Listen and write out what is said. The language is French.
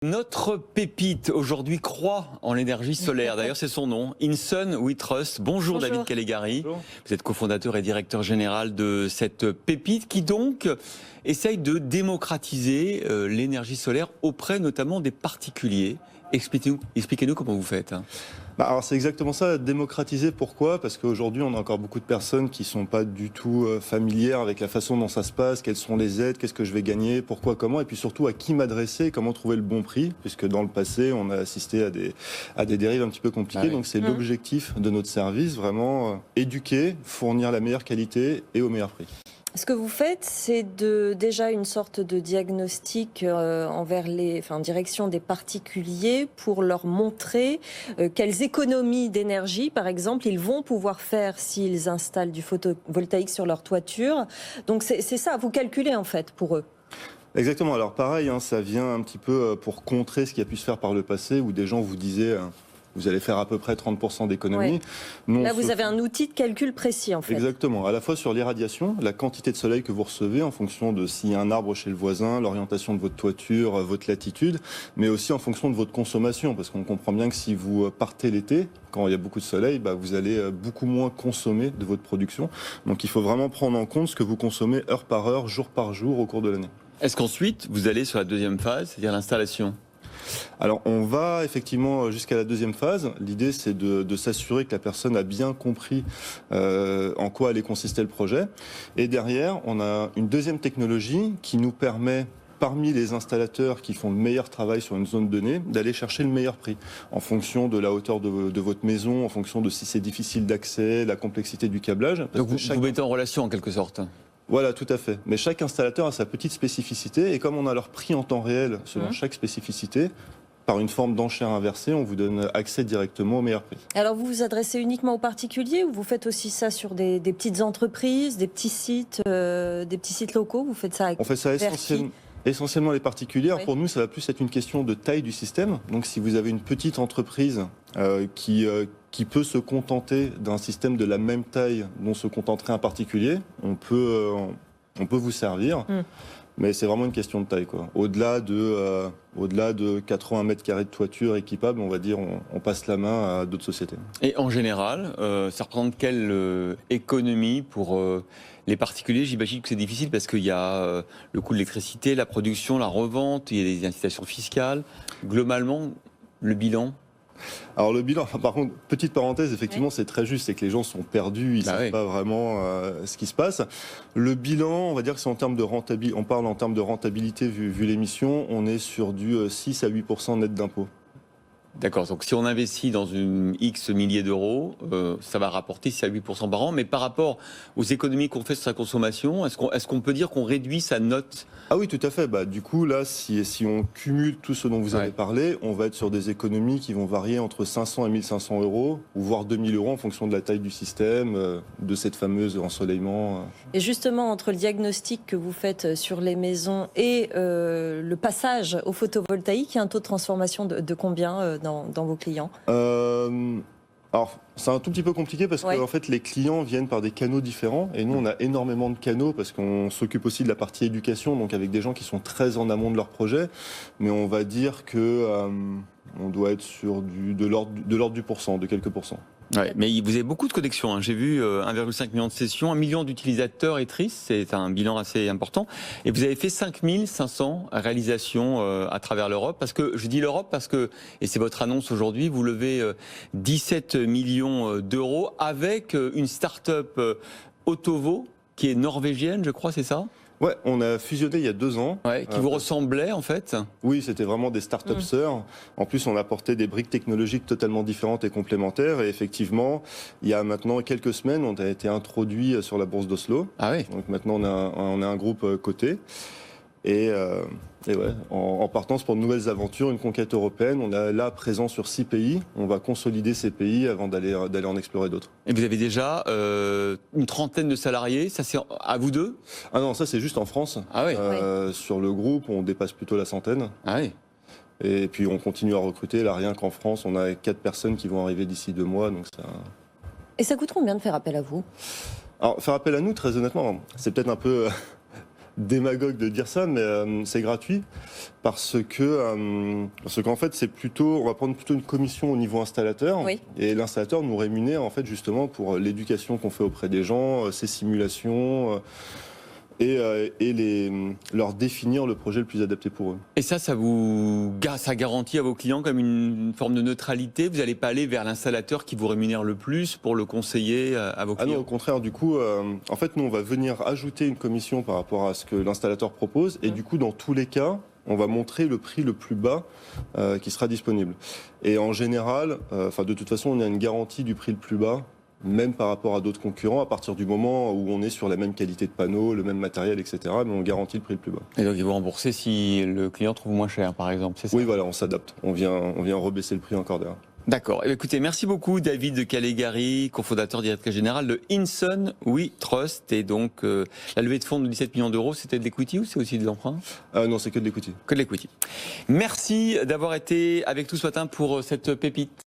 Notre pépite aujourd'hui croit en l'énergie solaire. D'ailleurs, c'est son nom. In Sun We Trust. Bonjour, David Calegari. Bonjour. Vous êtes cofondateur et directeur général de cette pépite qui donc essaye de démocratiser l'énergie solaire auprès notamment des particuliers. Expliquez-nous comment vous faites. Alors c'est exactement ça, démocratiser. Pourquoi ? Parce qu'aujourd'hui, on a encore beaucoup de personnes qui ne sont pas du tout familières avec la façon dont ça se passe, quelles sont les aides, qu'est-ce que je vais gagner, pourquoi, comment, et puis surtout à qui m'adresser, comment trouver le bon prix, puisque dans le passé, on a assisté à des dérives un petit peu compliquées. Ah oui. Donc c'est l'objectif de notre service, vraiment éduquer, fournir la meilleure qualité et au meilleur prix. Ce que vous faites, c'est déjà une sorte de diagnostic en direction des particuliers pour leur montrer quelles économies d'énergie, par exemple, ils vont pouvoir faire s'ils installent du photovoltaïque sur leur toiture. Donc c'est ça, vous calculez en fait pour eux. Exactement. Alors pareil, ça vient un petit peu pour contrer ce qui a pu se faire par le passé, où des gens vous disaient... Vous allez faire à peu près 30% d'économie. Ouais. Là, vous avez un outil de calcul précis, en fait. Exactement. À la fois sur l'irradiation, la quantité de soleil que vous recevez en fonction de s'il y a un arbre chez le voisin, l'orientation de votre toiture, votre latitude, mais aussi en fonction de votre consommation. Parce qu'on comprend bien que si vous partez l'été, quand il y a beaucoup de soleil, vous allez beaucoup moins consommer de votre production. Donc il faut vraiment prendre en compte ce que vous consommez heure par heure, jour par jour au cours de l'année. Est-ce qu'ensuite, vous allez sur la deuxième phase, c'est-à-dire l'installation ? Alors on va effectivement jusqu'à la deuxième phase. L'idée c'est de s'assurer que la personne a bien compris en quoi allait consister le projet. Et derrière, on a une deuxième technologie qui nous permet, parmi les installateurs qui font le meilleur travail sur une zone donnée, d'aller chercher le meilleur prix en fonction de la hauteur de votre maison, en fonction de si c'est difficile d'accès, la complexité du câblage. Donc vous mettez en relation en quelque sorte ? Voilà, tout à fait. Mais chaque installateur a sa petite spécificité et comme on a leur prix en temps réel selon chaque spécificité, par une forme d'enchère inversée, on vous donne accès directement au meilleur prix. Alors vous vous adressez uniquement aux particuliers ou vous faites aussi ça sur des petites entreprises, des petits sites locaux? Vous faites ça avec... On fait ça essentiellement les particuliers. Oui. Pour nous, ça va plus être une question de taille du système. Donc si vous avez une petite entreprise qui peut se contenter d'un système de la même taille dont se contenterait un particulier, on peut vous servir. Mais c'est vraiment une question de taille, quoi. Au-delà de 80 mètres carrés de toiture équipable, on va dire, on passe la main à d'autres sociétés. Et en général, ça représente quelle économie pour les particuliers? J'imagine que c'est difficile parce qu'il y a le coût de l'électricité, la production, la revente, il y a des incitations fiscales. Globalement, le bilan? Alors le bilan, par contre, petite parenthèse, effectivement, c'est très juste, c'est que les gens sont perdus, ils ne savent pas vraiment ce qui se passe. Le bilan, on va dire que c'est en termes de rentabilité, on parle en termes de rentabilité vu l'émission, on est sur du 6 à 8% net d'impôt. D'accord, donc si on investit dans une X milliers d'euros, ça va rapporter 6 à 8% par an, mais par rapport aux économies qu'on fait sur sa consommation, est-ce qu'on peut dire qu'on réduit sa note ? Ah oui, tout à fait. Du coup, là, si on cumule tout ce dont vous avez parlé, on va être sur des économies qui vont varier entre 500 et 1500 euros, ou voire 2000 euros en fonction de la taille du système, de cette fameuse ensoleillement. Et justement, entre le diagnostic que vous faites sur les maisons et le passage au photovoltaïque, il y a un taux de transformation de combien dans vos clients ? Alors, c'est un tout petit peu compliqué parce que en fait, les clients viennent par des canaux différents et nous, on a énormément de canaux parce qu'on s'occupe aussi de la partie éducation, donc avec des gens qui sont très en amont de leur projet. Mais on va dire que on doit être sur de l'ordre du pourcent, de quelques pourcents. Ouais, mais vous avez beaucoup de connexions. Hein. J'ai vu 1,5 million de sessions, 1 million d'utilisateurs et tristes, c'est un bilan assez important. Et vous avez fait 5500 réalisations à travers l'Europe. Parce que je dis l'Europe parce que, et c'est votre annonce aujourd'hui, vous levez 17 millions d'euros avec une start-up Otovo qui est norvégienne, je crois, c'est ça ? Ouais, on a fusionné il y a 2 ans. Ouais, qui vous ressemblait en fait. Oui, c'était vraiment des start-up sœurs. En plus, on a apporté des briques technologiques totalement différentes et complémentaires. Et effectivement, il y a maintenant quelques semaines, on a été introduit sur la bourse d'Oslo. Ah oui. Donc maintenant, on a un groupe coté. Et ouais, en partance pour de nouvelles aventures, une conquête européenne. On est là présent sur 6 pays. On va consolider ces pays avant d'aller en explorer d'autres. Et vous avez déjà une trentaine de salariés, ça c'est à vous deux ? Ah non, ça c'est juste en France. Ah oui. Sur le groupe, on dépasse plutôt la centaine. Ah oui. Et puis on continue à recruter. Là, rien qu'en France, on a 4 personnes qui vont arriver d'ici 2 mois. Donc ça... Et ça coûte combien de faire appel à vous ? Alors, faire appel à nous, très honnêtement, c'est peut-être un peu démagogue de dire ça, mais c'est gratuit parce qu'en fait, on va prendre plutôt une commission au niveau installateur, Oui. et l'installateur nous rémunère en fait justement pour l'éducation qu'on fait auprès des gens, ces simulations. Leur définir le projet le plus adapté pour eux. Et ça garantit à vos clients comme une forme de neutralité. Vous n'allez pas aller vers l'installateur qui vous rémunère le plus pour le conseiller à vos clients. Ah non, au contraire, du coup, en fait, nous, on va venir ajouter une commission par rapport à ce que l'installateur propose, et du coup, dans tous les cas, on va montrer le prix le plus bas qui sera disponible. Et en général, de toute façon, on a une garantie du prix le plus bas, même par rapport à d'autres concurrents, à partir du moment où on est sur la même qualité de panneau, le même matériel, etc. Mais on garantit le prix le plus bas. Et donc ils vont rembourser si le client trouve moins cher, par exemple, c'est ça? Oui, voilà, on s'adapte. On vient rebaisser le prix encore derrière. D'accord. Écoutez, merci beaucoup David Calegari, cofondateur directeur général de Inson We Trust. Et donc la levée de fonds de 17 millions d'euros, c'était de l'equity ou c'est aussi de l'emprunt? Non, c'est que de l'equity. Que de l'equity. Merci d'avoir été avec nous ce matin pour cette pépite.